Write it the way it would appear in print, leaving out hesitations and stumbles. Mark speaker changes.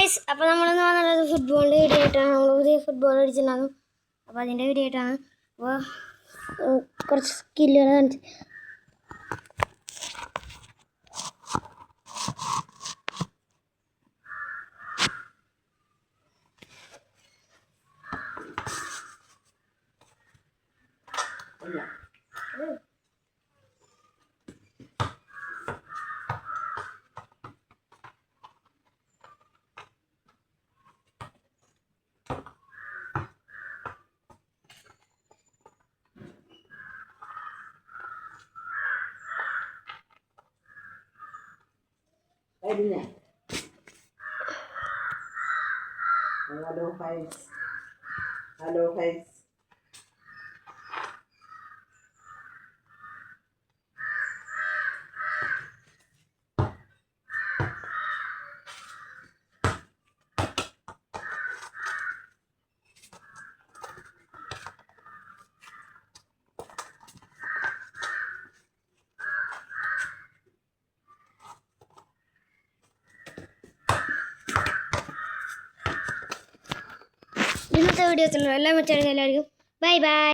Speaker 1: Guys, അപ്പോൾ നമ്മളെന്ന് പറഞ്ഞത് ഫുട്ബോളിൻ്റെ വീഡിയോ ആയിട്ടാണ്. നമ്മൾ പുതിയ ഫുട്ബോൾ അടിച്ചിട്ടുണ്ടാകും. അപ്പോൾ അതിൻ്റെ വീഡിയോ ആയിട്ടാണ്. അപ്പോൾ കുറച്ച് സ്കില്ലുകൾ കാണിച്ച്
Speaker 2: Hello guys. Hello guys.
Speaker 1: ഇന്നത്തെ വീഡിയോ എല്ലാം വെച്ചാൽ എല്ലാവർക്കും ബൈ ബൈ.